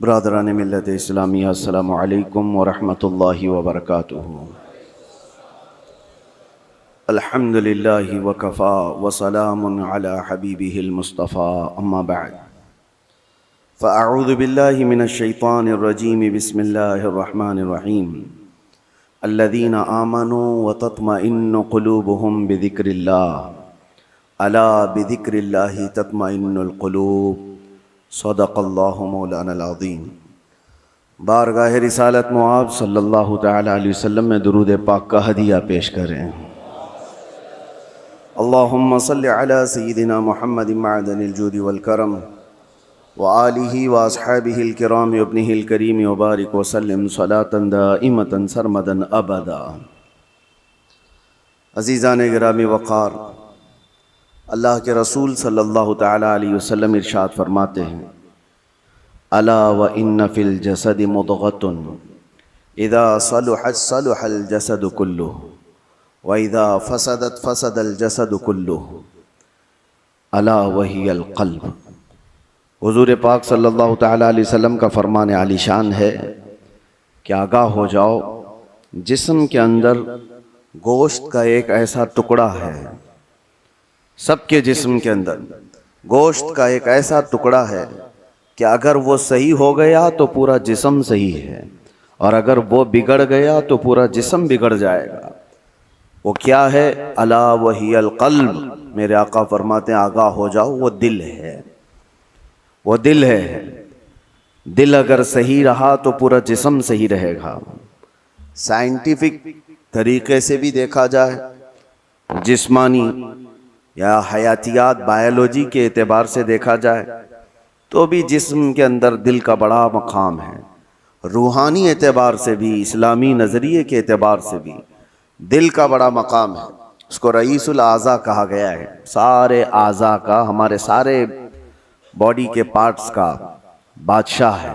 برادران ملت اسلامیہ، السلام علیکم ورحمۃ اللہ وبرکاتہ۔ الحمد للہ وکفا وسلام علی حبیبہ المصطفیٰ، اما بعد فاعوذ باللہ من الشیطان الرجیم، بسم اللہ الرحمن الرحیم۔ الذین آمنوا وتطمئن قلوبهم بذکر اللہ، الا بذکر اللہ تطمئن القلوب، صدق اللہ مولانا العظیم۔ بارگاہ رسالت معاب صلی اللہ تعالی علیہ وسلم میں درود پاک کا ہدیہ پیش کریں۔ اللہم صلی علی سیدنا محمد معدن الجود والکرم وآلہ واصحابہ الکرام وابنہ الکریم وبارک وسلم صلاة دائمة سرمدا ابدا۔ عزیزان گرامی وقار، اللہ کے رسول صلی اللہ تعالی علیہ وسلم ارشاد فرماتے ہیں، الا وان فی الجسد مضغۃ اذا صلحت صلح الجسد کلہ واذا فسدت فسد الجسد کلہ الا وہی القلب۔ حضور پاک صلی اللہ تعالی علیہ وسلم کا فرمان عالی شان ہے کہ آگاہ ہو جاؤ، جسم کے اندر گوشت کا ایک ایسا ٹکڑا ہے، سب کے جسم کے اندر گوشت کا ایک ایسا ٹکڑا ہے کہ اگر وہ صحیح ہو گیا تو پورا جسم صحیح ہے، اور اگر وہ بگڑ گیا تو پورا جسم بگڑ جائے گا۔ وہ کیا ہے؟ الا وہی القلب۔ میرے آقا فرماتے ہیں آگاہ ہو جاؤ، وہ دل ہے، وہ دل ہے۔ دل اگر صحیح رہا تو پورا جسم صحیح رہے گا۔ سائنٹیفک طریقے سے بھی دیکھا جائے، جسمانی یا حیاتیات بائیولوجی کے اعتبار سے دیکھا جائے تو بھی جسم کے اندر دل کا بڑا مقام ہے۔ روحانی اعتبار سے بھی، اسلامی نظریے کے اعتبار سے بھی دل کا بڑا مقام ہے۔ اس کو رئیس الاعضاء کہا گیا ہے، سارے اعضاء کا، ہمارے سارے باڈی کے پارٹس کا بادشاہ ہے۔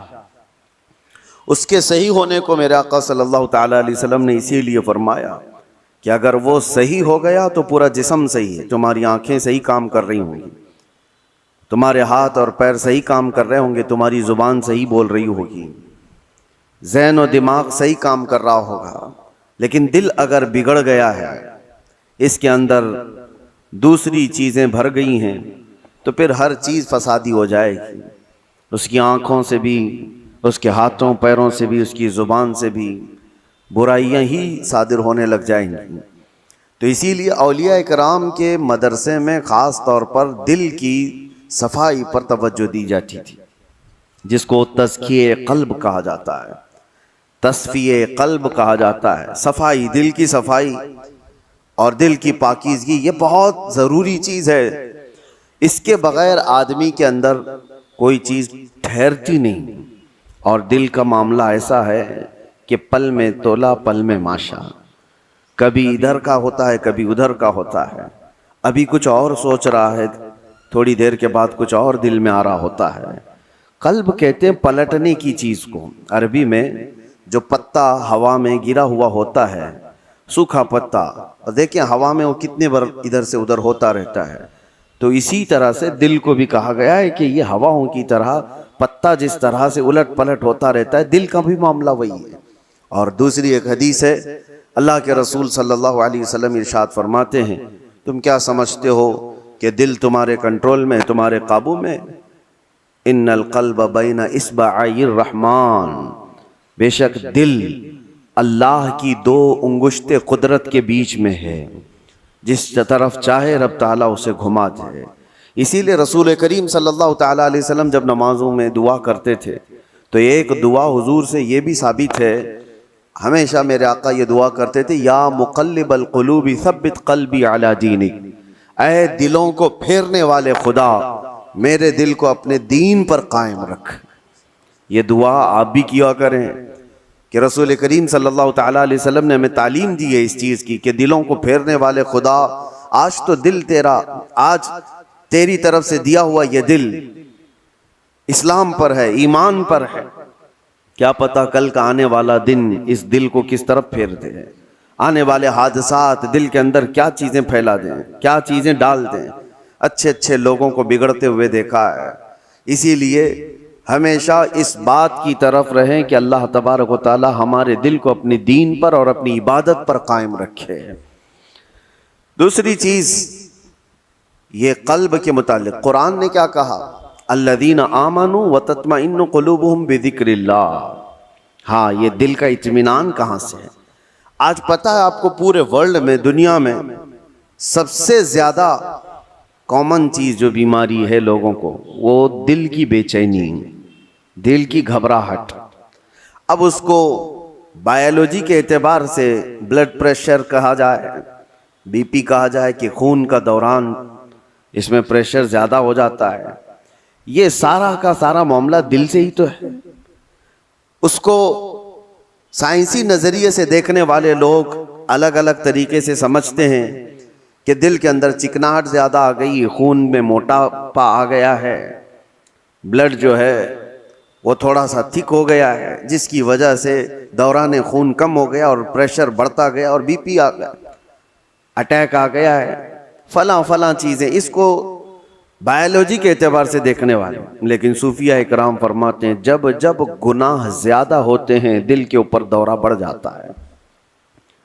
اس کے صحیح ہونے کو میرے آقا صلی اللہ تعالی علیہ وسلم نے اسی لیے فرمایا کہ اگر وہ صحیح ہو گیا تو پورا جسم صحیح ہے۔ تمہاری آنکھیں صحیح کام کر رہی ہوں گی، تمہارے ہاتھ اور پیر صحیح کام کر رہے ہوں گے، تمہاری زبان صحیح بول رہی ہوگی، ذہن و دماغ صحیح کام کر رہا ہوگا۔ لیکن دل اگر بگڑ گیا ہے، اس کے اندر دوسری چیزیں بھر گئی ہیں، تو پھر ہر چیز فسادی ہو جائے گی۔ اس کی آنکھوں سے بھی، اس کے ہاتھوں پیروں سے بھی، اس کی زبان سے بھی برائیاں ہی صادر ہونے لگ جائیں گی۔ تو اسی لیے اولیاء کرام کے مدرسے میں خاص طور پر دل کی صفائی پر توجہ دی جاتی تھی، جس کو تزکیہ قلب کہا جاتا ہے، تصفیہ قلب کہا جاتا ہے۔ صفائی، دل کی صفائی اور دل کی پاکیزگی، یہ بہت ضروری چیز ہے۔ اس کے بغیر آدمی کے اندر کوئی چیز ٹھہرتی نہیں۔ اور دل کا معاملہ ایسا ہے کہ پل میں تولا پل میں ماشا، کبھی ادھر کا ہوتا ہے کبھی ادھر کا ہوتا ہے۔ ابھی کچھ اور سوچ رہا ہے، تھوڑی دیر کے بعد کچھ اور دل میں آ رہا ہوتا ہے۔ قلب کہتے ہیں پلٹنے کی چیز کو۔ عربی میں جو پتا ہوا میں گرا ہوا ہوتا ہے، سوکھا پتا، اور دیکھیں ہوا میں وہ کتنے بار ادھر سے ادھر ہوتا رہتا ہے، تو اسی طرح سے دل کو بھی کہا گیا ہے کہ یہ ہواؤں کی طرح پتا جس طرح سے الٹ پلٹ ہوتا رہتا ہے، دل کا بھی معاملہ وہی ہے۔ اور دوسری ایک حدیث ہے، اللہ کے رسول صلی اللہ علیہ وسلم ارشاد فرماتے ہیں، تم کیا سمجھتے ہو کہ دل تمہارے کنٹرول میں، تمہارے قابو میں؟ ان القلب بین اصبعی الرحمن، بے شک دل اللہ کی دو انگشت قدرت کے بیچ میں ہے، جس طرف چاہے رب تعالیٰ اسے گھما دے۔ اسی لیے رسول کریم صلی اللہ تعالیٰ علیہ وسلم جب نمازوں میں دعا کرتے تھے تو ایک دعا حضور سے یہ بھی ثابت ہے، ہمیشہ میرے آقا یہ دعا کرتے تھے، یا مقلب القلوب ثبت قلبی علی دینک، اے دلوں کو پھیرنے والے خدا، میرے دل کو اپنے دین پر قائم رکھ۔ یہ دعا آپ بھی کیا کریں کہ رسول کریم صلی اللہ تعالیٰ علیہ وسلم نے ہمیں تعلیم دی ہے اس چیز کی کہ دلوں کو پھیرنے والے خدا، آج تو دل تیرا، آج تیری طرف سے دیا ہوا یہ دل اسلام پر ہے، ایمان پر ہے، کیا پتا کل کا آنے والا دن اس دل کو کس طرف پھیر دے۔ آنے والے حادثات دل کے اندر کیا چیزیں پھیلا دیں، کیا چیزیں ڈال دیں۔ اچھے اچھے لوگوں کو بگڑتے ہوئے دیکھا ہے، اسی لیے ہمیشہ اس بات کی طرف رہیں کہ اللہ تبارک و تعالی ہمارے دل کو اپنی دین پر اور اپنی عبادت پر قائم رکھے۔ دوسری چیز یہ قلب کے متعلق قرآن نے کیا کہا؟ الذین آمنوا وتطمئن قلوبہم بذکر اللہ۔ ہاں، یہ دل کا اطمینان کہاں سے ہے؟ آج پتہ ہے آپ کو پورے ورلڈ میں، دنیا میں سب سے زیادہ کامن چیز جو بیماری ہے لوگوں کو، وہ دل کی بے چینی، دل کی گھبراہٹ۔ اب اس کو بائیولوجی کے اعتبار سے بلڈ پریشر کہا جائے، بی پی کہا جائے کہ خون کا دوران اس میں پریشر زیادہ ہو جاتا ہے، یہ سارا کا سارا معاملہ دل سے ہی تو ہے۔ اس کو سائنسی نظریے سے دیکھنے والے لوگ الگ الگ طریقے سے سمجھتے ہیں کہ دل کے اندر چکناہٹ زیادہ آ گئی، خون میں موٹاپا آ گیا ہے، بلڈ جو ہے وہ تھوڑا سا تھک ہو گیا ہے، جس کی وجہ سے دوران خون کم ہو گیا اور پریشر بڑھتا گیا اور بی پی آ گیا، اٹیک آ گیا ہے، فلاں فلاں چیزیں، اس کو بائیولوجی کے اعتبار سے دیکھنے والے۔ لیکن صوفیہ اکرام فرماتے ہیں جب جب گناہ زیادہ ہوتے ہیں دل کے اوپر دورہ بڑھ جاتا ہے،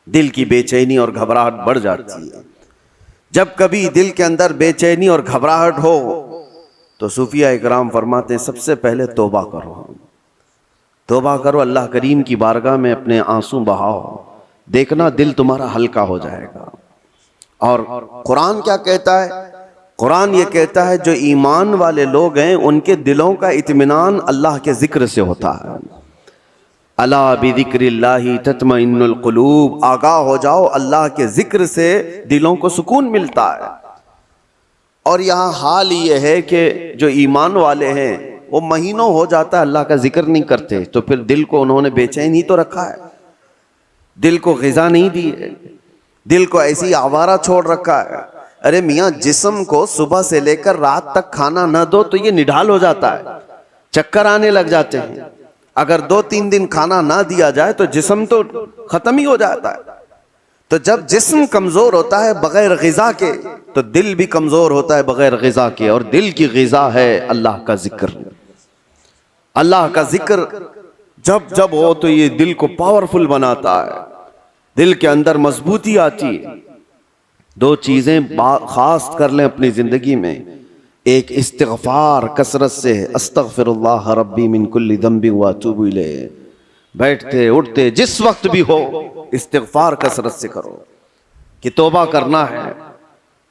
دل کی بے چینی اور گھبراہٹ بڑھ جاتی ہے۔ جب کبھی دل کے اندر بے چینی اور گھبراہٹ ہو تو صوفیہ اکرام فرماتے ہیں سب سے پہلے توبہ کرو، توبہ کرو، اللہ کریم کی بارگاہ میں اپنے آنسو بہاؤ، دیکھنا دل تمہارا ہلکا ہو جائے گا۔ اور قرآن کیا کہتا ہے؟ قرآن یہ کہتا ہے جو ایمان والے لوگ ہیں ان کے دلوں کا اطمینان اللہ کے ذکر سے ہوتا ہے۔ الا بذکر اللہ تطمئن القلوب، آگاہ ہو جاؤ اللہ کے ذکر سے دلوں کو سکون ملتا ہے۔ اور یہاں حال یہ ہے کہ جو ایمان والے ہیں وہ مہینوں ہو جاتا ہے اللہ کا ذکر نہیں کرتے، تو پھر دل کو انہوں نے بے چین ہی تو رکھا ہے، دل کو غذا نہیں دی ہے، دل کو ایسی آوارہ چھوڑ رکھا ہے۔ ارے میاں، جسم کو صبح سے لے کر رات تک کھانا نہ دو تو یہ نڈھال ہو جاتا ہے، چکر آنے لگ جاتے ہیں۔ اگر 2-3 دن کھانا نہ دیا جائے تو جسم تو ختم ہی ہو جاتا ہے۔ تو جب جسم کمزور ہوتا ہے بغیر غذا کے تو دل بھی کمزور ہوتا ہے بغیر غذا کے، اور دل کی غذا ہے اللہ کا ذکر۔ اللہ کا ذکر جب جب ہو تو یہ دل کو پاورفل بناتا ہے، دل کے اندر مضبوطی آتی ہے۔ 2 چیزیں خاص کر لیں اپنی زندگی میں، ایک استغفار کثرت سے، استغفر اللہ ربی من کل ذنب واتوب الیہ، بیٹھتے اٹھتے جس وقت بھی ہو استغفار کثرت سے کرو کہ توبہ کرنا ہے۔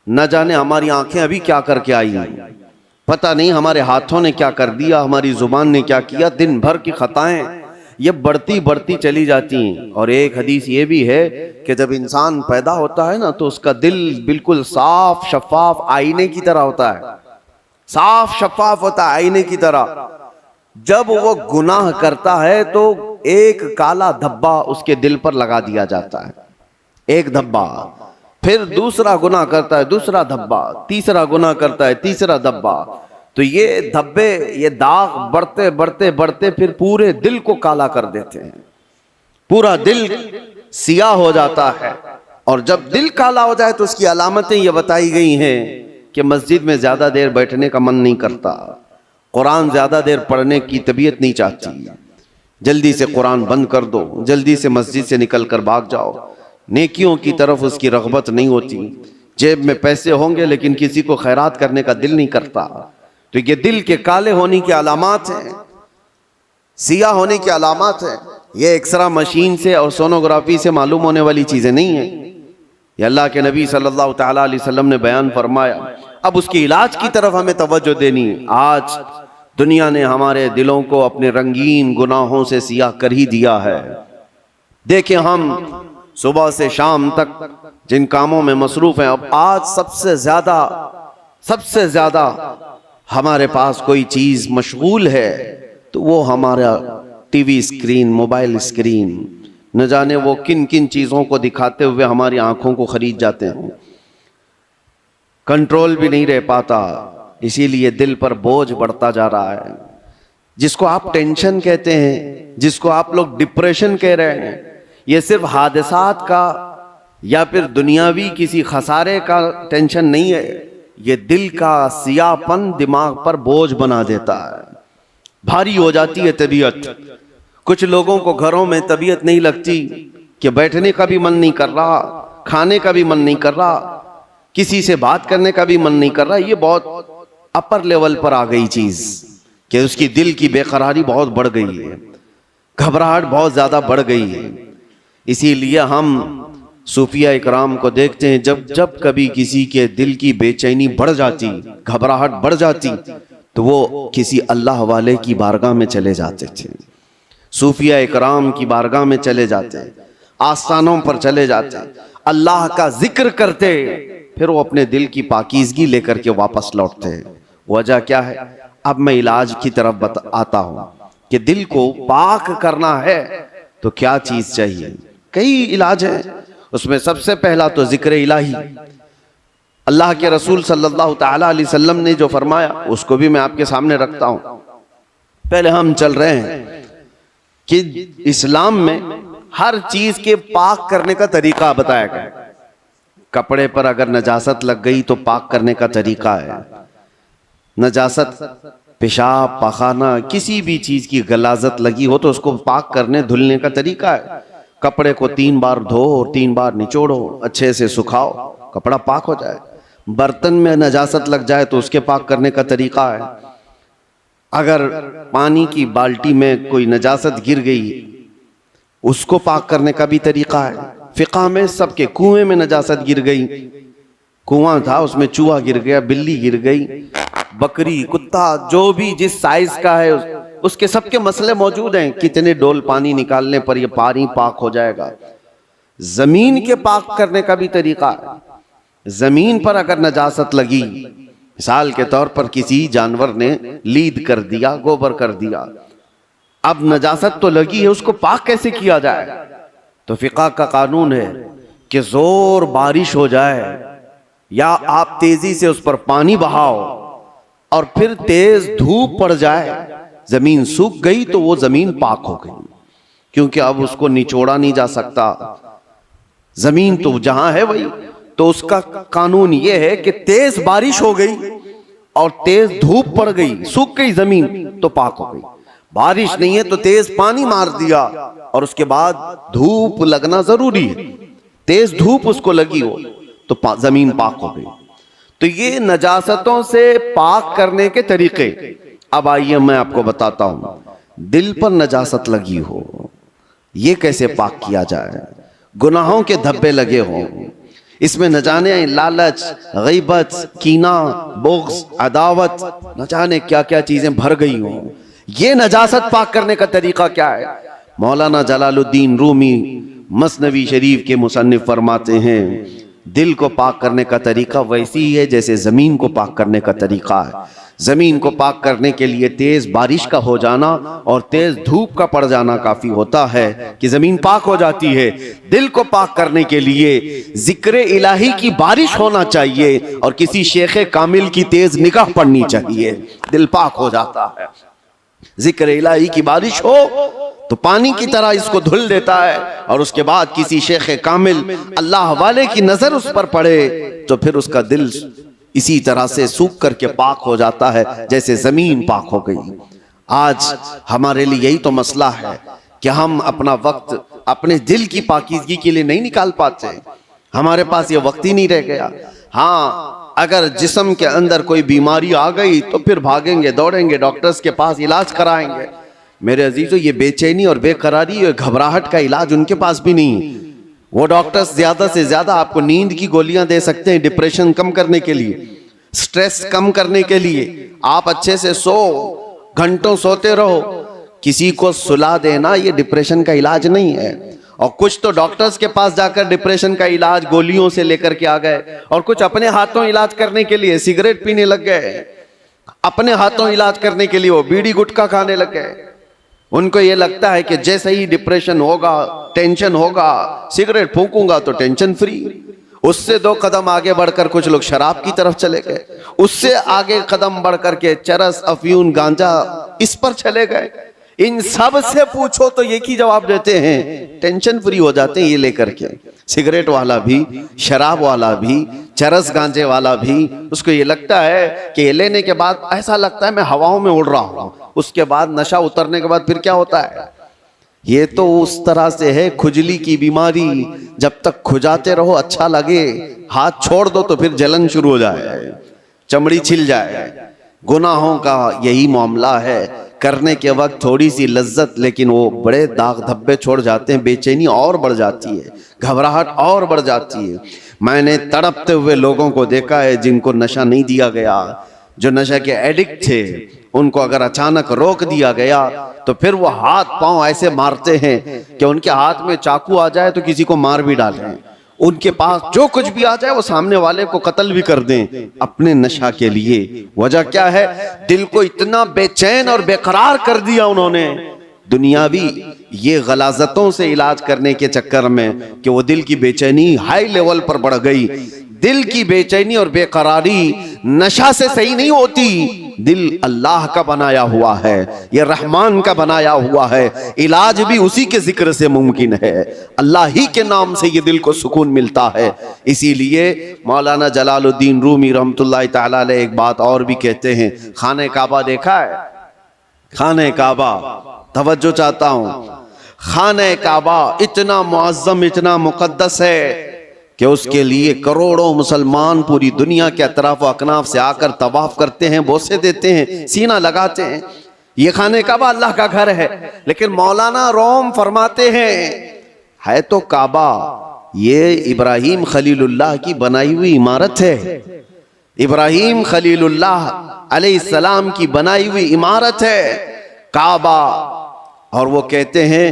نہ جانے ہماری آنکھیں ابھی کیا کر کے آئی ہیں، پتہ نہیں ہمارے ہاتھوں نے کیا کر دیا، ہماری زبان نے کیا کیا، دن بھر کی خطائیں یہ بڑھتی چلی جاتی ہیں۔ اور ایک حدیث یہ بھی ہے کہ جب انسان پیدا ہوتا ہے نا تو اس کا دل بالکل صاف شفاف آئینے کی طرح ہوتا ہے، صاف شفاف ہوتا ہے آئینے کی طرح۔ جب وہ گناہ کرتا ہے تو ایک کالا دھبا اس کے دل پر لگا دیا جاتا ہے، ایک دھبا، پھر دوسرا گناہ کرتا ہے دوسرا دھبا، تیسرا گناہ کرتا ہے تیسرا دھبا، تو یہ دھبے، یہ داغ بڑھتے بڑھتے بڑھتے پھر پورے دل کو کالا کر دیتے ہیں، پورا دل سیاہ ہو جاتا ہے۔ اور جب دل کالا ہو جائے تو اس کی علامتیں یہ بتائی گئی ہیں کہ مسجد میں زیادہ دیر بیٹھنے کا من نہیں کرتا، قرآن زیادہ دیر پڑھنے کی طبیعت نہیں چاہتی، جلدی سے قرآن بند کر دو، جلدی سے مسجد سے نکل کر بھاگ جاؤ، نیکیوں کی طرف اس کی رغبت نہیں ہوتی، جیب میں پیسے ہوں گے لیکن کسی کو خیرات کرنے کا دل نہیں کرتا۔ تو یہ دل کے کالے ہونے کی علامات ہیں، سیاہ ہونے کی علامات ہیں۔ یہ ایکسرا مشین سے اور سونوگرافی سے معلوم ہونے والی چیزیں نہیں ہیں، یہ اللہ کے نبی صلی اللہ تعالیٰ علیہ وسلم نے بیان فرمایا۔ اب اس کی علاج کی طرف ہمیں توجہ دینی ہے۔ آج دنیا نے ہمارے دلوں کو اپنے رنگین گناہوں سے سیاہ کر ہی دیا ہے۔ دیکھیں ہم صبح سے شام تک جن کاموں میں مصروف ہیں، اب آج سب سے زیادہ ہمارے پاس کوئی چیز مشغول ہے تو وہ ہمارا T V screen, mobile screen, نہ جانے وہ کن کن چیزوں کو دکھاتے ہوئے ہماری آنکھوں کو خرید جاتے ہیں، کنٹرول بھی نہیں رہ پاتا، اسی لیے دل پر بوجھ بڑھتا جا رہا ہے۔ جس کو آپ ٹینشن کہتے ہیں، جس کو آپ لوگ ڈپریشن کہہ رہے ہیں، یہ صرف حادثات کا یا پھر دنیاوی کسی خسارے کا ٹینشن نہیں ہے، یہ دل کا سیاہ پن دماغ پر بوجھ بنا دیتا ہے، بھاری ہو جاتی ہے طبیعت. کچھ لوگوں کو گھروں میں طبیعت نہیں لگتی کہ بیٹھنے کا بھی من نہیں کر رہا, کھانے کا بھی من نہیں کر رہا, کسی سے بات کرنے کا بھی من نہیں کر رہا. یہ بہت اپر لیول پر آ گئی چیز کہ اس کی دل کی بے قراری بہت بڑھ گئی ہے, گھبراہٹ بہت زیادہ بڑھ گئی ہے. اسی لیے ہم صوفیہ اکرام کو دیکھتے ہیں, جب کبھی کسی کے دل کی بے چینی بڑھ جاتی, گھبراہٹ بڑھ جاتی, تو وہ کسی اللہ والے کی بارگاہ میں چلے جاتے تھے, صوفیہ اکرام کی بارگاہ میں چلے جاتے, آستانوں پر چلے جاتے, اللہ کا ذکر کرتے, پھر وہ اپنے دل کی پاکیزگی لے کر کے واپس لوٹتے. وجہ کیا ہے؟ اب میں علاج کی طرف آتا ہوں کہ دل کو پاک کرنا ہے تو کیا چیز چاہیے. کئی علاج ہیں, اس میں سب سے پہلا تو ذکر الہی. اللہ کے رسول صلی اللہ تعالی علیہ وسلم نے جو فرمایا اس کو بھی میں آپ کے سامنے رکھتا ہوں. پہلے ہم چل رہے ہیں کہ اسلام میں ہر چیز کے پاک کرنے کا طریقہ بتایا گیا. کپڑے پر اگر نجاست لگ گئی تو پاک کرنے کا طریقہ ہے. نجاست, پیشاب, پخانہ, کسی بھی چیز کی غلاظت لگی ہو تو اس کو پاک کرنے دھلنے کا طریقہ ہے. کپڑے کو 3 بار دھو اور 3 بار نچوڑو, اچھے سے سکھاؤ, کپڑا پاک ہو جائے. برتن میں نجاست لگ جائے تو اس کے پاک کرنے کا طریقہ ہے. اگر پانی کی بالٹی میں کوئی نجاست گر گئی اس کو پاک کرنے کا بھی طریقہ ہے. فقہ میں سب کے کنویں میں نجاست گر گئی, کنواں تھا اس میں چوہا گر گیا, بلی گر گئی, بکری, کتا, جو بھی جس سائز کا ہے اس کے سب کے مسئلے موجود ہیں. کتنے ڈول پانی نکالنے پر یہ پانی پاک ہو جائے گا. زمین کے پاک کرنے کا بھی طریقہ ہے. زمین پر اگر نجاست لگی, مثال کے طور پر کسی جانور نے لید کر دیا, گوبر کر دیا, اب نجاست تو لگی ہے, اس کو پاک کیسے کیا جائے؟ تو فقہ کا قانون ہے کہ زور بارش ہو جائے یا آپ تیزی سے اس پر پانی بہاؤ اور پھر تیز دھوپ پڑ جائے, زمین سوکھ گئی تو وہ زمین پاک ہو گئی, کیونکہ اب اس کو نچوڑا نہیں جا سکتا. زمین تو جہاں ہے وہی. تو اس کا قانون یہ ہے کہ تیز بارش ہو گئی اور تیز دھوپ پڑ گئی, سوکھ گئی زمین تو پاک ہو گئی. بارش نہیں ہے تو تیز پانی مار دیا اور اس کے بعد دھوپ لگنا ضروری ہے, تیز دھوپ اس کو لگی ہو تو زمین پاک ہو گئی. تو یہ نجاستوں سے پاک کرنے کے طریقے. اب آئیے میں آپ کو بتاتا ہوں, دل پر نجاست لگی ہو یہ کیسے پاک کیا جائے؟ گناہوں کے دھبے لگے ہوں, اس میں نہ جانے لالچ, غیبت, کینہ, بغض, عداوت, نہ جانے کیا کیا چیزیں بھر گئی ہوں. یہ نجاست پاک کرنے کا طریقہ کیا ہے؟ مولانا جلال الدین رومی مثنوی شریف کے مصنف فرماتے ہیں دل کو پاک کرنے کا طریقہ ویسی ہی ہے جیسے زمین کو پاک کرنے کا طریقہ ہے. زمین کو پاک کرنے کے لیے تیز بارش کا ہو جانا اور تیز دھوپ کا پڑ جانا کافی ہوتا ہے کہ زمین پاک ہو جاتی ہے. دل کو پاک کرنے کے لیے ذکر الہی کی بارش ہونا چاہیے اور کسی شیخ کامل کی تیز نگاہ پڑنی چاہیے, دل پاک ہو جاتا ہے. ذکر الہی کی بارش ہو تو پانی کی طرح اس کو دھل دیتا ہے, اور اس کے بعد کسی شیخ کامل اللہ والے کی نظر اس پر پڑے تو پھر اس کا دل اسی طرح سے سوکھ کر کے پاک ہو جاتا ہے جیسے زمین پاک ہو گئی. آج ہمارے لیے یہی تو مسئلہ ہے کہ ہم اپنا وقت اپنے دل کی پاکیزگی کے لیے نہیں نکال پاتے, ہمارے پاس یہ وقت ہی نہیں رہ گیا. ہاں اگر جسم کے اندر کوئی بیماری آ گئی تو پھر بھاگیں گے, دوڑیں گے, ڈاکٹرز کے پاس علاج کرائیں گے. میرے عزیزو, یہ بے چینی اور بے قراری اور گھبراہٹ کا علاج ان کے پاس بھی نہیں. وہ ڈاکٹرز زیادہ سے زیادہ آپ کو نیند کی گولیاں دے سکتے ہیں ڈپریشن کم کرنے کے لیے, سٹریس کم کرنے کے لیے. آپ اچھے سے سو, گھنٹوں سوتے رہو. کسی کو سلا دینا یہ ڈپریشن کا علاج نہیں ہے. اور کچھ تو ڈاکٹرز کے پاس جا کر ڈپریشن کا علاج گولیوں سے لے کر کے آ گئے, اور کچھ اپنے ہاتھوں علاج کرنے کے لیے سگریٹ پینے لگ گئے, اپنے ہاتھوں علاج کرنے کے لیے وہ بیڑی گٹکا کھانے لگ گئے. ان کو یہ لگتا ہے کہ جیسے ہی ڈپریشن ہوگا, ٹینشن ہوگا, سگریٹ پھونکوں گا تو ٹینشن فری. اس سے 2 قدم آگے بڑھ کر کچھ لوگ شراب کی طرف چلے گئے, اس سے آگے قدم بڑھ کر کے چرس, افیون, گانجا اس پر چلے گئے. ان سب سے پوچھو تو ایک ہی جواب دیتے ہیں، ٹینشن فری ہو جاتے ہیں یہ لے کر کے۔ سگریٹ والا بھی، شراب والا بھی، چرس گانجے والا بھی، اس کو یہ لگتا ہے کہ یہ لینے کے بعد ایسا لگتا ہے میں ہواؤں میں اڑ رہا ہوں، اس کے بعد نشہ اترنے کے بعد پھر کیا ہوتا ہے؟ یہ تو اس طرح سے ہے کھجلی کی بیماری، جب تک کھجاتے رہو اچھا لگے، ہاتھ چھوڑ دو تو پھر جلن شروع ہو جائے، چمڑی چھل جائے۔ گناہوں کا یہی معاملہ ہے، کرنے کے وقت تھوڑی سی لذت، لیکن وہ بڑے داغ دھبے چھوڑ جاتے ہیں، بے چینی اور بڑھ جاتی ہے، گھبراہٹ اور بڑھ جاتی ہے۔ میں نے تڑپتے ہوئے لوگوں کو دیکھا ہے جن کو نشہ نہیں دیا گیا، جو نشہ کے ایڈکٹ تھے، ان کو اگر اچانک روک دیا گیا تو پھر وہ ہاتھ پاؤں ایسے مارتے ہیں کہ ان کے ہاتھ میں چاقو آ جائے تو کسی کو مار بھی ڈالیں، ان کے پاس جو کچھ بھی آ جائے وہ سامنے والے کو قتل بھی کر دیں اپنے نشہ کے لیے۔ وجہ کیا ہے؟ دل کو اتنا بے چین اور بے قرار کر دیا انہوں نے دنیاوی یہ غلاظتوں سے علاج کرنے کے چکر میں کہ وہ دل کی بے چینی ہائی لیول پر بڑھ گئی۔ دل کی بے چینی اور بے قراری نشہ سے صحیح نہیں ہوتی، دل اللہ کا بنایا ہوا ہے، یہ رحمان کا بنایا ہوا ہے، علاج بھی اسی کے ذکر سے ممکن ہے، اللہ ہی کے نام سے یہ دل کو سکون ملتا ہے۔ اسی لیے مولانا جلال الدین رومی رحمۃ اللہ تعالی علیہ ایک بات اور بھی کہتے ہیں، خانہ کعبہ دیکھا ہے؟ خانہ کعبہ، توجہ چاہتا ہوں، خانہ کعبہ اتنا معظم، اتنا مقدس ہے کہ اس کے لیے کروڑوں مسلمان پوری دنیا کے اطراف و اکناف سے آ کر طواف کرتے ہیں، بوسے دیتے ہیں، سینہ لگاتے ہیں۔ یہ خانہ کعبہ اللہ کا گھر ہے، لیکن مولانا روم فرماتے ہیں ہے تو کعبہ، یہ ابراہیم خلیل اللہ کی بنائی ہوئی عمارت ہے، ابراہیم خلیل اللہ علیہ السلام کی بنائی ہوئی عمارت ہے کعبہ۔ اور وہ کہتے ہیں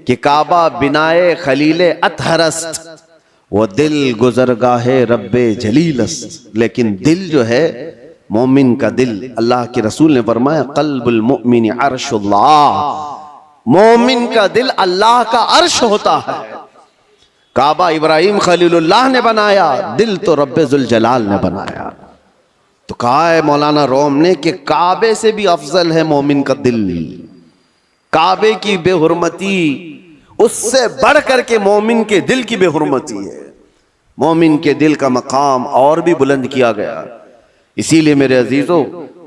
کہ کعبہ بنائے خلیل اطہر است، وہ دل گزرگاہ رب جلیل است، لیکن دل جو ہے مومن کا دل، اللہ کے رسول نے فرمایا قلب المؤمن عرش اللہ، مومن کا دل اللہ کا عرش ہوتا ہے۔ کعبہ ابراہیم خلیل اللہ نے بنایا، دل تو رب ذوالجلال نے بنایا۔ تو کہا ہے مولانا روم نے کہ کعبے سے بھی افضل ہے مومن کا دل، کعبے کی بے حرمتی اس سے بڑھ کر کے مومن کے دل کی بے حرمتی ہے، مومن کے دل کا مقام اور بھی بلند کیا گیا۔ اسی لیے میرے عزیزو،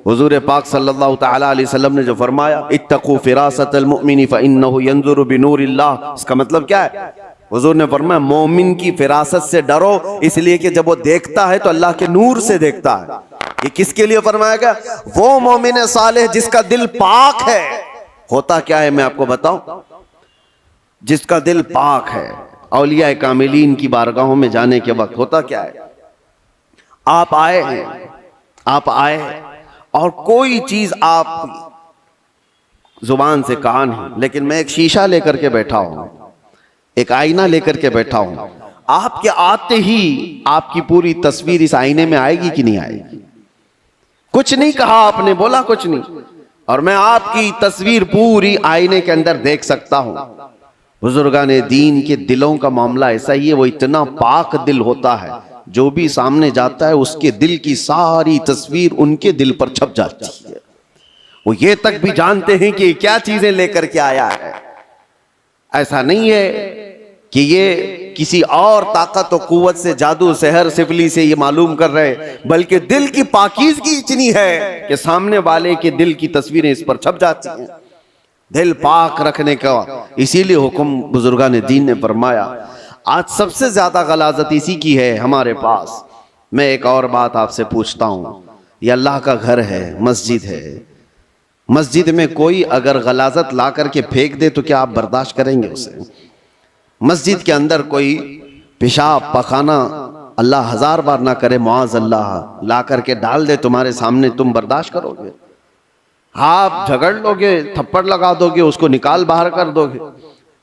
حضور پاک صلی اللہ تعالی علیہ وسلم نے جو فرمایا اتقوا فراست المؤمن فإنه ينظر بنور اللہ، اس کا مطلب کیا ہے؟ حضور نے فرمایا مومن کی فراست سے ڈرو، اس لیے کہ جب وہ دیکھتا ہے تو اللہ کے نور سے دیکھتا ہے۔ یہ کس کے لیے فرمایا گیا؟ وہ مومن صالح جس کا دل پاک ہے۔ ہوتا کیا ہے میں آپ کو بتاؤں، جس کا دل پاک ہے، اولیاء کاملین کی بارگاہوں میں جانے کے وقت ہوتا کیا ہے؟ آپ آئے ہیں، آپ آئے اور کوئی چیز آپ زبان سے کہا نہیں، لیکن میں ایک شیشہ لے کر کے بیٹھا ہوں، ایک آئینہ لے کر کے بیٹھا ہوں، آپ کے آتے ہی آپ کی پوری تصویر اس آئینے میں آئے گی کہ نہیں آئے گی؟ کچھ نہیں کہا آپ نے، بولا کچھ نہیں، اور میں آپ کی تصویر پوری آئینے کے اندر دیکھ سکتا ہوں۔ بزرگان دین کے دلوں کا معاملہ ایسا ہی ہے، وہ اتنا پاک دل ہوتا ہے، جو بھی سامنے جاتا ہے اس کے دل کی ساری تصویر ان کے دل پر چھپ جاتی ہے، وہ یہ تک بھی جانتے ہیں کہ کیا چیزیں لے کر کے آیا ہے۔ ایسا نہیں ہے کہ یہ کسی اور طاقت و قوت سے، جادو سحر سفلی سے یہ معلوم کر رہے، بلکہ دل کی پاکیزگی اتنی ہے کہ سامنے والے کے دل کی تصویریں اس پر چھپ جاتی ہیں، دل پاک رکھنے کا اسی لیے حکم بزرگان دین نے فرمایا۔ آج سب سے زیادہ غلاظت اسی کی ہے ہمارے پاس۔ میں ایک اور بات آپ سے پوچھتا ہوں، یہ اللہ کا گھر ہے، مسجد ہے، مسجد میں کوئی اگر غلاظت لا کر کے پھینک دے تو کیا آپ برداشت کریں گے اسے؟ مسجد کے اندر کوئی پیشاب پخانہ اللہ ہزار بار نہ کرے، معاذ اللہ، لا کر کے ڈال دے تمہارے سامنے، تم برداشت کرو گے؟ آپ جھگڑ لو گے، تھپڑ لگا دو گے، اس کو نکال باہر کر دو گے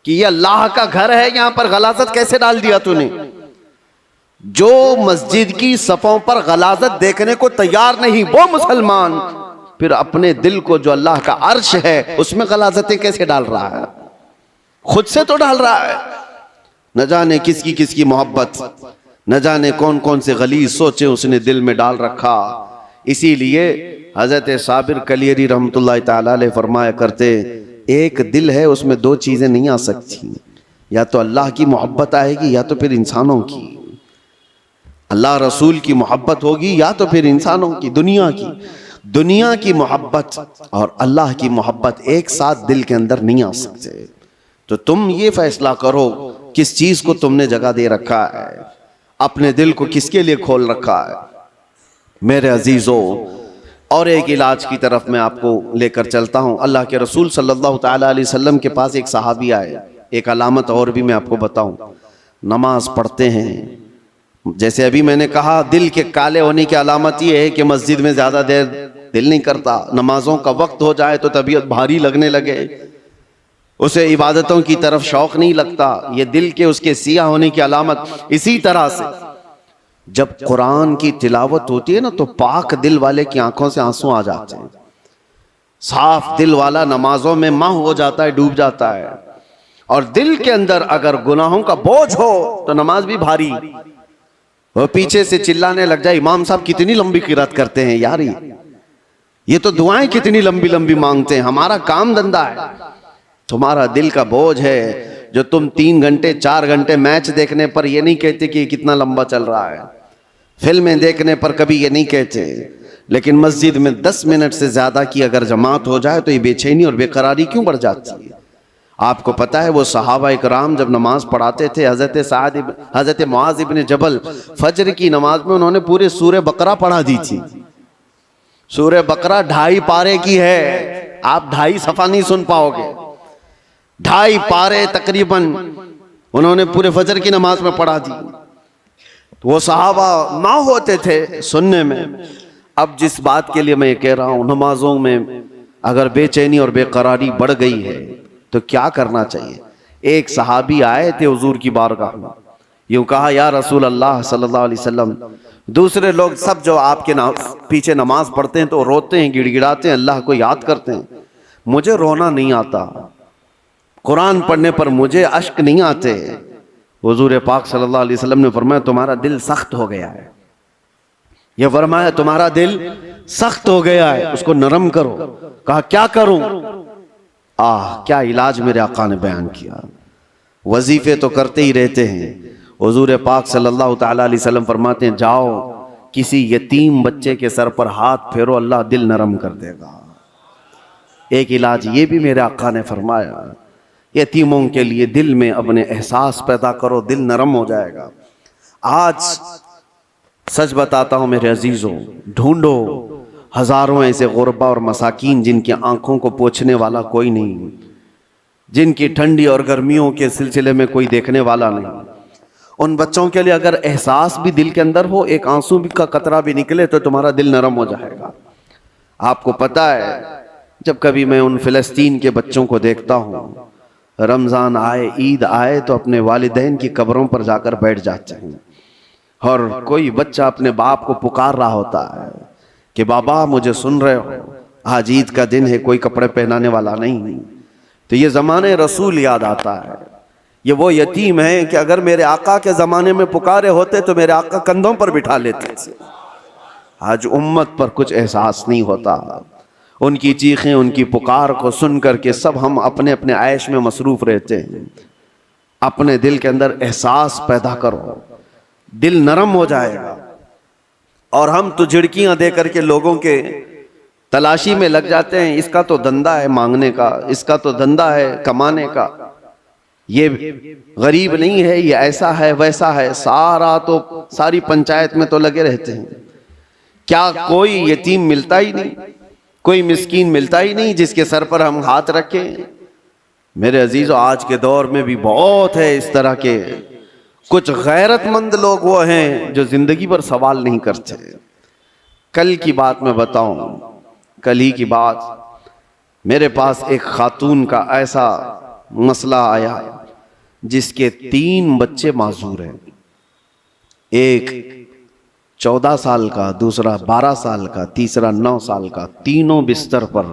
کہ یہ اللہ کا گھر ہے، یہاں پر غلاظت کیسے ڈال دیا تو نے؟ جو مسجد کی صفوں پر غلاظت دیکھنے کو تیار نہیں وہ مسلمان پھر اپنے دل کو جو اللہ کا عرش ہے اس میں غلاظتیں کیسے ڈال رہا ہے؟ خود سے تو ڈال رہا ہے۔ نہ جانے کس کی محبت، نہ جانے کون کون سے غلیظ سوچے اس نے دل میں ڈال رکھا۔ اسی لیے حضرت صابر کلیری رحمت اللہ تعالی علیہ فرمایا کرتے، ایک دل ہے، اس میں دو چیزیں نہیں آ سکتی، یا تو اللہ کی محبت آئے گی یا تو پھر انسانوں کی، اللہ رسول کی محبت ہوگی یا تو پھر انسانوں کی، دنیا کی محبت اور اللہ کی محبت ایک ساتھ دل کے اندر نہیں آ سکتے۔ تو تم یہ فیصلہ کرو کس چیز کو تم نے جگہ دے رکھا ہے، اپنے دل کو کس کے لیے کھول رکھا ہے۔ میرے عزیزو، اور ایک علاج کی طرف میں آپ کو لے کر چلتا ہوں۔ اللہ کے رسول صلی اللہ تعالیٰ علیہ وسلم کے پاس ایک صحابی آئے، ایک علامت اور بھی میں آپ کو بتاؤں، نماز پڑھتے ہیں، جیسے ابھی میں نے کہا دل کے کالے ہونے کی علامت یہ ہے کہ مسجد میں زیادہ دیر دل نہیں کرتا، نمازوں کا وقت ہو جائے تو طبیعت بھاری لگنے لگے، اسے عبادتوں کی طرف شوق نہیں لگتا، یہ دل کے اس کے سیاہ ہونے کی علامت۔ اسی طرح سے جب قرآن کی تلاوت ہوتی ہے نا تو پاک دل والے کی آنکھوں سے آنسو آ جاتے ہیں، صاف دل والا نمازوں میں ماہ ہو جاتا ہے، ڈوب جاتا ہے، اور دل کے اندر اگر گناہوں کا بوجھ ہو تو نماز بھی بھاری، وہ پیچھے سے چلانے لگ جائے امام صاحب کتنی لمبی قرات کرتے ہیں یار، یہ تو دعائیں کتنی لمبی لمبی مانگتے ہیں، ہمارا کام دھندا ہے، تمہارا دل کا بوجھ ہے جو تم 3 گھنٹے 4 گھنٹے میچ دیکھنے پر یہ نہیں کہتے کہ کتنا لمبا چل رہا ہے، فلمیں دیکھنے پر کبھی یہ نہیں کہتے، لیکن مسجد میں 10 منٹ سے زیادہ کی اگر جماعت ہو جائے تو یہ بے چینی اور بے قراری کیوں بڑھ جاتی ہے؟ آپ کو پتا ہے وہ صحابہ اکرام جب نماز پڑھاتے تھے، حضرت معاذ ابن جبل فجر کی نماز میں انہوں نے پورے سورہ بقرہ پڑھا دی تھی۔ سورہ بقرہ 2.5 پارے کی ہے، آپ 2.5 صفحہ نہیں سن پاؤ گے، 2.5 پارے تقریباً انہوں نے پورے فجر کی نماز میں پڑھا دی۔ وہ صحابہ نہ ہوتے تھے سننے میں۔ اب جس بات کے لیے میں یہ کہہ رہا ہوں، نمازوں میں اگر بے چینی اور بے قراری بڑھ گئی ہے تو کیا کرنا چاہیے؟ ایک صحابی آئے تھے حضور کی بارگاہ میں، یوں کہا یا رسول اللہ صلی اللہ علیہ وسلم، دوسرے لوگ سب جو آپ کے پیچھے نماز پڑھتے ہیں تو روتے ہیں، گڑ گڑاتے ہیں، اللہ کو یاد کرتے ہیں، مجھے رونا نہیں آتا، قرآن پڑھنے پر مجھے اشک نہیں آتے۔ حضور پاک صلی اللہ علیہ وسلم نے فرمایا تمہارا دل سخت ہو گیا ہے، یہ فرمایا تمہارا دل سخت ہو گیا ہے، اس کو نرم کرو۔ کہا کیا کروں؟ کیا علاج میرے آقا نے بیان کیا۔ وظیفے تو کرتے ہی رہتے ہیں، حضور پاک صلی اللہ تعالیٰ علیہ وسلم فرماتے ہیں جاؤ کسی یتیم بچے کے سر پر ہاتھ پھیرو، اللہ دل نرم کر دے گا۔ ایک علاج یہ بھی میرے آقا نے فرمایا، یتیموں کے لیے دل میں اپنے احساس پیدا کرو، دل نرم ہو جائے گا۔ آج سچ بتاتا ہوں میرے عزیزوں، ڈھونڈو ہزاروں ایسے غربا اور مساکین جن کی آنکھوں کو پوچھنے والا کوئی نہیں، جن کی ٹھنڈی اور گرمیوں کے سلسلے میں کوئی دیکھنے والا نہیں۔ ان بچوں کے لیے اگر احساس بھی دل کے اندر ہو، ایک آنسو بھی کا قطرہ بھی نکلے تو تمہارا دل نرم ہو جائے گا۔ آپ کو پتا ہے جب کبھی میں ان فلسطین کے بچوں کو دیکھتا ہوں، رمضان آئے، عید آئے تو اپنے والدین کی قبروں پر جا کر بیٹھ جاتے ہیں، اور کوئی بچہ اپنے باپ کو پکار رہا ہوتا ہے کہ بابا مجھے سن رہے ہو، آج عید کا دن ہے، کوئی کپڑے پہنانے والا نہیں۔ تو یہ زمانے رسول یاد آتا ہے، یہ وہ یتیم ہیں کہ اگر میرے آقا کے زمانے میں پکارے ہوتے تو میرے آقا کندھوں پر بٹھا لیتے تھے۔ آج امت پر کچھ احساس نہیں ہوتا، ان کی چیخیں، ان کی پکار کو سن کر کے سب ہم اپنے اپنے عیش میں مصروف رہتے ہیں۔ اپنے دل کے اندر احساس پیدا کرو، دل نرم ہو جائے گا، اور ہم تو جھڑکیاں دے کر کے لوگوں کے تلاشی میں لگ جاتے ہیں، اس کا تو دھندا ہے مانگنے کا، اس کا تو دھندا ہے کمانے کا، یہ غریب نہیں ہے، یہ ایسا ہے ویسا ہے، ساری پنچایت میں تو لگے رہتے ہیں۔ کیا کوئی یتیم ملتا ہی نہیں، کوئی مسکین ملتا ہی نہیں جس کے سر پر ہم ہاتھ رکھیں؟ میرے عزیزو، آج کے دور میں بھی بہت ہے اس طرح کے کچھ غیرت مند لوگ وہ ہیں جو زندگی پر سوال نہیں کرتے۔ کل کی بات میں بتاؤں، کل ہی کی بات، میرے پاس ایک خاتون کا ایسا مسئلہ آیا جس کے 3 بچے معذور ہیں، ایک 14 سال کا، دوسرا 12 سال کا، تیسرا 9 سال کا، تینوں بستر پر،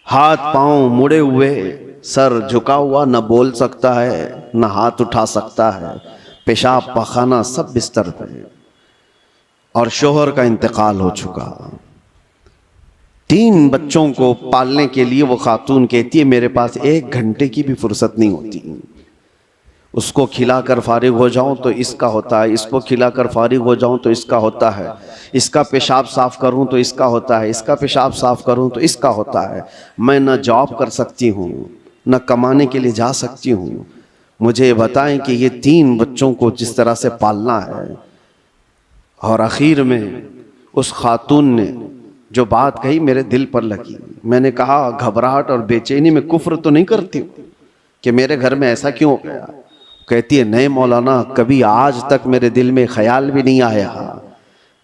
ہاتھ پاؤں مڑے ہوئے، سر جھکا ہوا، نہ بول سکتا ہے نہ ہاتھ اٹھا سکتا ہے، پیشاب پخانہ سب بستر پہ، اور شوہر کا انتقال ہو چکا۔ 3 بچوں کو پالنے کے لیے وہ خاتون کہتی ہے میرے پاس 1 گھنٹے کی بھی فرصت نہیں ہوتی، اس کو کھلا کر فارغ ہو جاؤں تو اس کا ہوتا ہے، اس کو کھلا کر فارغ ہو جاؤں تو اس کا ہوتا ہے، اس کا پیشاب صاف کروں تو اس کا ہوتا ہے، اس کا پیشاب صاف کروں تو اس کا ہوتا ہے، میں نہ جاب کر سکتی ہوں نہ کمانے کے لیے جا سکتی ہوں، مجھے بتائیں کہ یہ 3 بچوں کو جس طرح سے پالنا ہے۔ اور آخر میں اس خاتون نے جو بات کہی میرے دل پر لگی، میں نے کہا گھبراہٹ اور بے چینی میں کفر تو نہیں کرتی ہوں کہ میرے گھر میں ایسا کیوں ہو گیا؟ کہتی ہے نہیں مولانا، کبھی آج تک میرے دل میں خیال بھی نہیں آیا،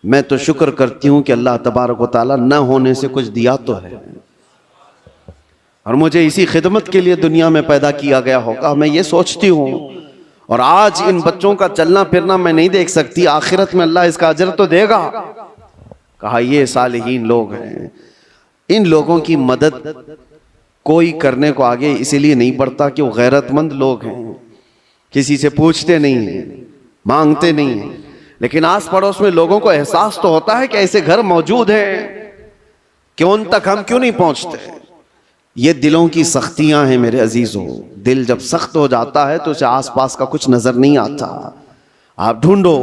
میں تو شکر کرتی ہوں کہ اللہ تبارک و تعالیٰ نہ ہونے سے کچھ دیا تو ہے، اور مجھے اسی خدمت کے لیے دنیا میں پیدا کیا گیا ہوگا، میں یہ سوچتی ہوں، اور آج ان بچوں کا چلنا پھرنا میں نہیں دیکھ سکتی، آخرت میں اللہ اس کا اجر تو دے گا۔ کہا یہ صالحین لوگ ہیں، ان لوگوں کی مدد کوئی کرنے کو آگے اسی لیے نہیں بڑھتا کہ وہ غیرت مند لوگ ہیں، کسی سے پوچھتے نہیں ہیں، مانگتے نہیں ہیں، لیکن آس پڑوس میں لوگوں کو احساس تو ہوتا ہے کہ ایسے گھر موجود ہیں کہ ان تک ہم کیوں نہیں پہنچتے۔ یہ دلوں کی سختیاں ہیں میرے عزیزوں، دل جب سخت ہو جاتا ہے تو اسے آس پاس کا کچھ نظر نہیں آتا۔ آپ ڈھونڈو،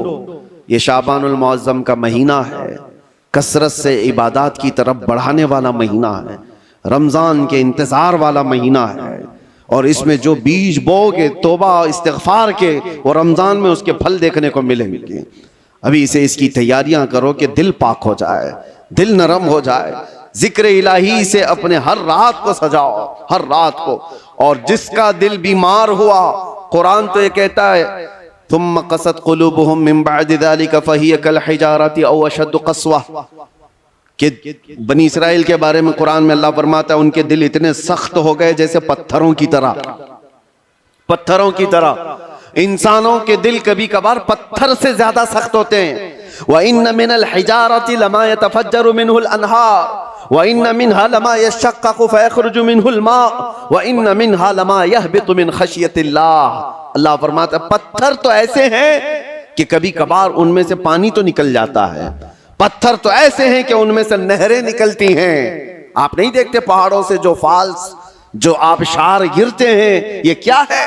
یہ شعبان المعظم کا مہینہ ہے، کثرت سے عبادات کی طرف بڑھانے والا مہینہ ہے، رمضان کے انتظار والا مہینہ ہے، اور اس میں جو بیج بو کے توبہ استغفار کے وہ رمضان میں اس کے پھل دیکھنے کو ملیں گے۔ ابھی سے اس کی تیاریاں کرو کہ دل پاک ہو جائے، دل نرم ہو جائے، ذکر الہی سے اپنے ہر رات کو سجاؤ، ہر رات کو۔ اور جس کا دل بیمار ہوا، قرآن تو یہ کہتا ہے ثم قست قلوبهم من بعد ذلك فهي كالحجارة او اشد قسوة، کہ بنی اسرائیل کے بارے میں قرآن میں اللہ فرماتا ہے ان کے دل اتنے سخت ہو گئے جیسے پتھروں کی طرح، پتھروں کی طرح۔ انسانوں کے دل کبھی کبھار پتھر سے زیادہ سخت ہوتے ہیں۔ وَإِنَّ مِنَ الْحِجَارَةِ لَمَا يَتَفَجَّرُ مِنْهُ الْأَنْهَارُ وَإِنَّ مِنْهَا لَمَا يَشَّقَّقُ فَيَخْرُجُ مِنْهُ الْمَاءُ وَإِنَّ مِنْهَا لَمَا يَهْبِطُ مِنْ خَشْيَةِ اللَّهِ۔ اللہ فرماتا ہے پتھر تو ایسے ہیں کہ کبھی کبھار ان میں سے پانی تو نکل جاتا ہے، پتھر تو ایسے ہیں کہ ان میں سے نہریں نکلتی ہیں۔ آپ نہیں دیکھتے پہاڑوں سے جو فالس، جو آبشار گرتے ہیں، یہ کیا ہے؟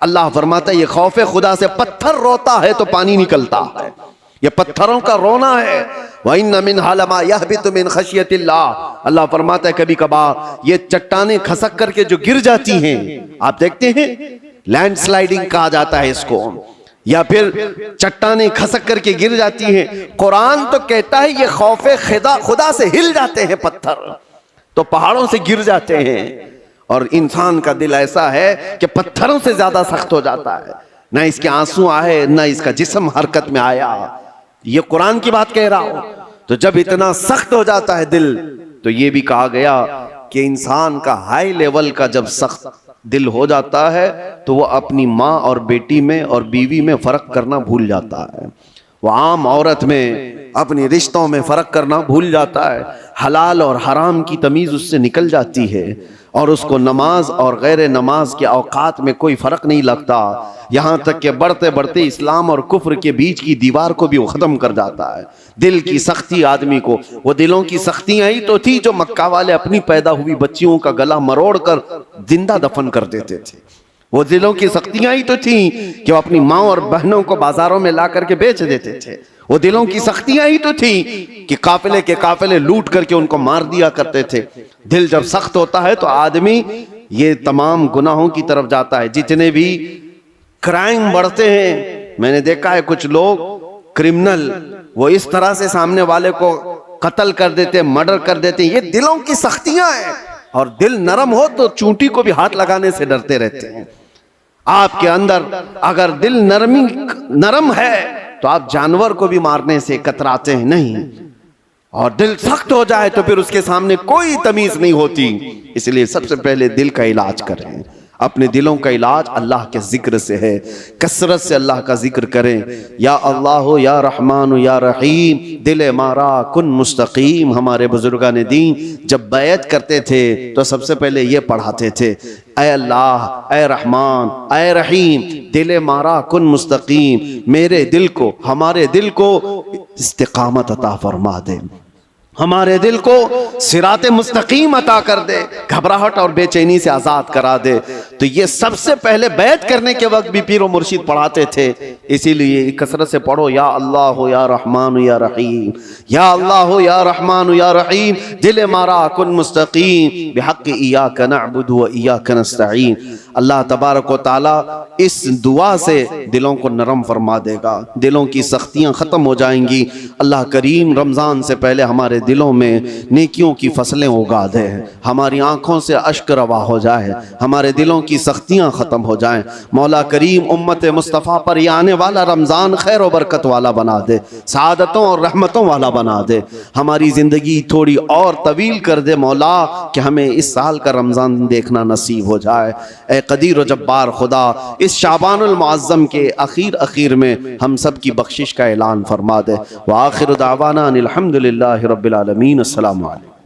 اللہ فرماتا ہے یہ خوف خدا سے پتھر روتا ہے تو پانی نکلتا ہے، یہ پتھروں کا رونا ہے۔ وَإِنَّ مِنْهَا لَمَا يَهْبِطُ مِنْ خَشْيَةِ اللَّهِ۔ اللہ فرماتا ہے کبھی کبھار یہ چٹانیں کھسک کر کے جو گر جاتی ہیں، آپ دیکھتے ہیں لینڈ سلائیڈنگ کہا جاتا ہے اس کو، یا پھر چٹانیں کھسک کر کے گر جاتی ہیں، قرآن تو کہتا ہے یہ خوف خدا سے ہل جاتے ہیں پتھر، تو پہاڑوں سے گر جاتے ہیں۔ اور انسان کا دل ایسا ہے کہ پتھروں سے زیادہ سخت ہو جاتا ہے، نہ اس کے آنسو آئے نہ اس کا جسم حرکت میں آیا، یہ قرآن کی بات کہہ رہا ہوں۔ تو جب اتنا سخت ہو جاتا ہے دل، تو یہ بھی کہا گیا کہ انسان کا ہائی لیول کا جب سخت دل ہو جاتا ہے تو وہ اپنی ماں اور بیٹی میں اور بیوی میں فرق کرنا بھول جاتا ہے، وہ عام عورت میں اپنی رشتوں میں فرق کرنا بھول جاتا ہے، حلال اور حرام کی تمیز اس سے نکل جاتی ہے، اور اس کو نماز اور غیر نماز کے اوقات میں کوئی فرق نہیں لگتا، یہاں تک کہ بڑھتے بڑھتے اسلام اور کفر کے بیچ کی دیوار کو بھی وہ ختم کر جاتا ہے۔ دل کی سختی آدمی کو، وہ دلوں کی سختیاں ہی تو تھی جو مکہ والے اپنی پیدا ہوئی بچیوں کا گلا مروڑ کر زندہ دفن کر دیتے تھے، وہ دلوں کی سختیاں ہی تو تھیں کہ وہ اپنی ماں اور بہنوں کو بازاروں میں لا کر کے بیچ دیتے تھے، وہ دلوں کی سختیاں ہی تو تھیں کہ قافلے کے قافلے لوٹ کر کے ان کو مار دیا کرتے تھے۔ دل جب سخت ہوتا ہے تو آدمی یہ تمام گناہوں کی طرف جاتا ہے۔ جتنے بھی کرائم بڑھتے ہیں، میں نے دیکھا ہے کچھ لوگ کرمنل وہ اس طرح سے سامنے والے کو قتل کر دیتے، مرڈر کر دیتے، یہ دلوں کی سختیاں ہیں، اور دل نرم ہو تو چونٹی کو بھی ہاتھ لگانے سے ڈرتے رہتے ہیں۔ آپ کے اندر اگر دل نرم ہے تو آپ جانور کو بھی مارنے سے کتراتے ہیں نہیں، اور دل سخت ہو جائے تو پھر اس کے سامنے کوئی تمیز نہیں ہوتی۔ اس لیے سب سے پہلے دل کا علاج کریں، اپنے دلوں کا علاج اللہ کے ذکر سے ہے، کثرت سے اللہ کا ذکر کریں، یا اللہ یا رحمان یا رحیم دل مارا کن مستقیم۔ ہمارے بزرگان دین جب بیعت کرتے تھے تو سب سے پہلے یہ پڑھاتے تھے، اے اللہ، اے رحمان، اے رحیم دل مارا کن مستقیم، میرے دل کو، ہمارے دل کو استقامت عطا فرما دے، ہمارے دل کو صراط مستقیم عطا کر دے، گھبراہٹ اور بے چینی سے آزاد کرا دے۔ تو یہ سب سے پہلے بیعت کرنے کے وقت بھی پیر و مرشد پڑھاتے تھے، اسی لیے کثرت سے پڑھو یا اللہ یا رحمان یا رحیم، یا اللہ یا رحمان یا رحیم، دل مارا کن مستقیم بحق ایاک نعبد و ایاک نستعین۔ اللہ تبارک و تعالیٰ اس دعا سے دلوں کو نرم فرما دے گا، دلوں کی سختیاں ختم ہو جائیں گی۔ اللہ کریم رمضان سے پہلے ہمارے دلوں میں نیکیوں کی فصلیں اگا دے، ہماری آنکھوں سے اشک روا ہو جائے، ہمارے دلوں کی سختیاں ختم ہو جائیں۔ مولا کریم امت مصطفیٰ پر یہ آنے والا رمضان خیر و برکت والا بنا دے، سعادتوں اور رحمتوں والا بنا دے، ہماری زندگی تھوڑی اور طویل کر دے مولا، کہ ہمیں اس سال کا رمضان دیکھنا نصیب ہو جائے۔ اے قدیر و جبار خدا، اس شعبان المعظم کے اخیر میں ہم سب کی بخشش کا اعلان فرما دے۔ وآخر دعوانا ان الحمدللہ رب العالمین۔ السلام علیکم۔